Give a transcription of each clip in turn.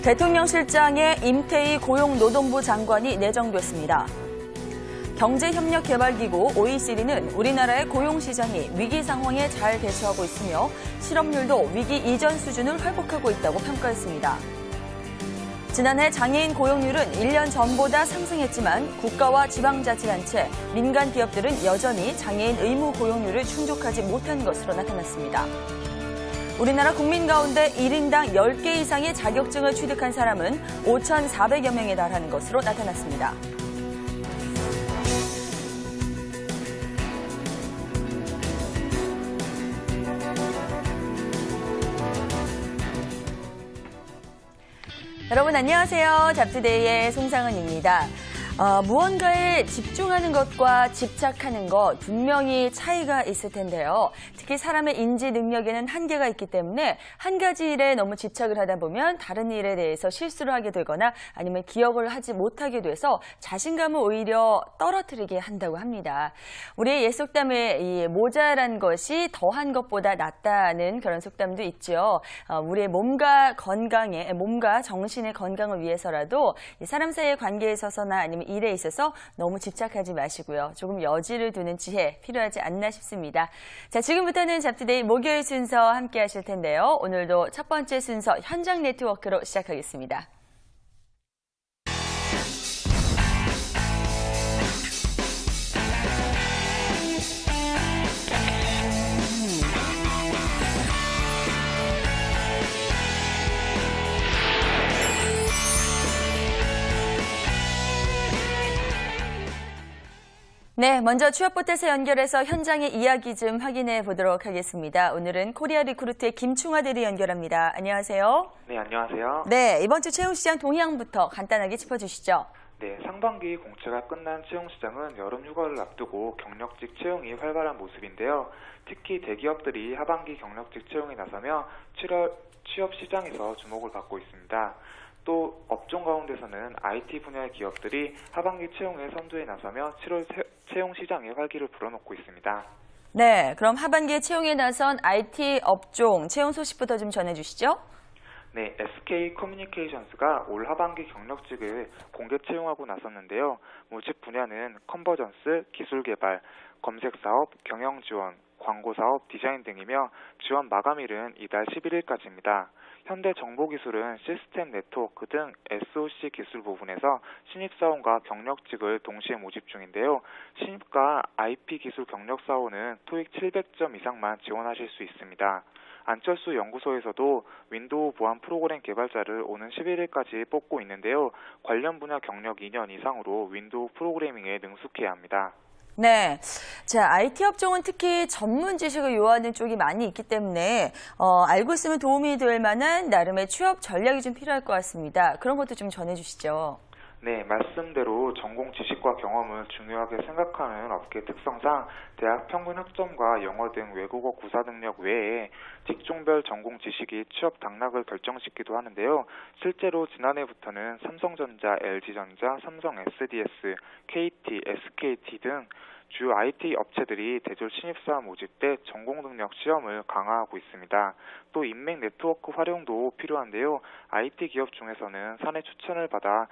대통령실장에 임태희 고용노동부 장관이 내정됐습니다. 경제협력개발기구 OECD는 우리나라의 고용시장이 위기 상황에 잘 대처하고 있으며 실업률도 위기 이전 수준을 회복하고 있다고 평가했습니다. 지난해 장애인 고용률은 1년 전보다 상승했지만 국가와 지방자치단체, 민간 기업들은 여전히 장애인 의무 고용률을 충족하지 못한 것으로 나타났습니다. 우리나라 국민 가운데 1인당 10개 이상의 자격증을 취득한 사람은 5,400여 명에 달하는 것으로 나타났습니다. 여러분 안녕하세요. 잡투데이의 송상은입니다. 무언가에 집중하는 것과 집착하는 것 분명히 차이가 있을 텐데요. 특히 사람의 인지 능력에는 한계가 있기 때문에 한 가지 일에 너무 집착을 하다 보면 다른 일에 대해서 실수를 하게 되거나 아니면 기억을 하지 못하게 돼서 자신감을 오히려 떨어뜨리게 한다고 합니다. 우리의 옛 속담에 이 모자란 것이 더한 것보다 낫다는 그런 속담도 있죠. 우리의 몸과 정신의 건강을 위해서라도 사람 사이의 관계에 있어서나 아니면 일에 있어서 너무 집착하지 마시고요. 조금 여지를 두는 지혜 필요하지 않나 싶습니다. 자, 지금부터는 잡투데이 목요일 순서 함께 하실 텐데요. 오늘도 첫 번째 순서 현장 네트워크로 시작하겠습니다. 네, 먼저 취업포털에서 연결해서 현장의 이야기 좀 확인해 보도록 하겠습니다. 오늘은 코리아 리크루트의 김충하 대리 연결합니다. 안녕하세요. 네, 안녕하세요. 네, 이번 주 채용시장 동향부터 간단하게 짚어주시죠. 네, 상반기 공채가 끝난 채용시장은 여름 휴가를 앞두고 경력직 채용이 활발한 모습인데요. 특히 대기업들이 하반기 경력직 채용에 나서며 취업 시장에서 주목을 받고 있습니다. 또 업종 가운데서는 IT 분야의 기업들이 하반기 채용에 선두에 나서며 7월 채용 시장에 활기를 불어넣고 있습니다. 네, 그럼 하반기에 채용에 나선 IT 업종 채용 소식부터 좀 전해주시죠. 네, SK 커뮤니케이션스가 올 하반기 경력직을 공개 채용하고 나섰는데요. 모집 분야는 컨버전스, 기술개발, 검색사업, 경영지원, 광고사업, 디자인 등이며 지원 마감일은 이달 11일까지입니다. 현대정보기술은 시스템 네트워크 등 SOC 기술 부분에서 신입사원과 경력직을 동시에 모집 중인데요. 신입과 IP 기술 경력사원은 토익 700점 이상만 지원하실 수 있습니다. 안철수 연구소에서도 윈도우 보안 프로그램 개발자를 오는 11일까지 뽑고 있는데요. 관련 분야 경력 2년 이상으로 윈도우 프로그래밍에 능숙해야 합니다. 네, 자, IT 업종은 특히 전문 지식을 요하는 쪽이 많이 있기 때문에 알고 있으면 도움이 될 만한 나름의 취업 전략이 좀 필요할 것 같습니다. 그런 것도 좀 전해주시죠. 네, 말씀대로 전공 지식과 경험을 중요하게 생각하는 업계 특성상 대학 평균 학점과 영어 등 외국어 구사 능력 외에 직종별 전공 지식이 취업 당락을 결정짓기도 하는데요. 실제로 지난해부터는 삼성전자, LG전자, 삼성 SDS, KT, SKT 등 주요 IT 업체들이 대졸 신입사원 모집 때 전공 능력 시험을 강화하고 있습니다. 또 인맥 네트워크 활용도 필요한데요. IT 기업 중에서는 사내 추천을 받아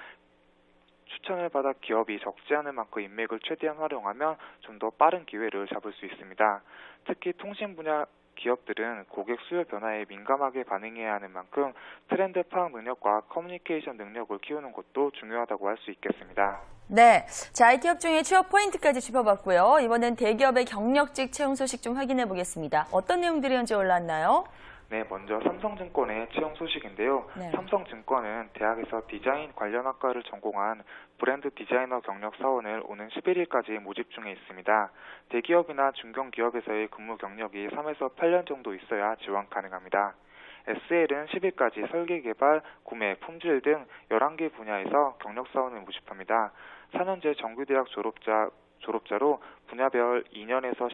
기업이 적지 않은 만큼 인맥을 최대한 활용하면 좀 더 빠른 기회를 잡을 수 있습니다. 특히 통신 분야 기업들은 고객 수요 변화에 민감하게 반응해야 하는 만큼 트렌드 파악 능력과 커뮤니케이션 능력을 키우는 것도 중요하다고 할 수 있겠습니다. 네, 자, IT 업종의 취업 포인트까지 짚어봤고요. 이번엔 대기업의 경력직 채용 소식 좀 확인해 보겠습니다. 어떤 내용들이 현재 올라왔나요? 네, 먼저 삼성증권의 채용 소식인데요. 네. 삼성증권은 대학에서 디자인 관련 학과를 전공한 브랜드 디자이너 경력 사원을 오는 11일까지 모집 중에 있습니다. 대기업이나 중견기업에서의 근무 경력이 3에서 8년 정도 있어야 지원 가능합니다. SL은 10일까지 설계 개발, 구매, 품질 등 11개 분야에서 경력 사원을 모집합니다. 4년제 정규대학 졸업자로 분야별 2년에서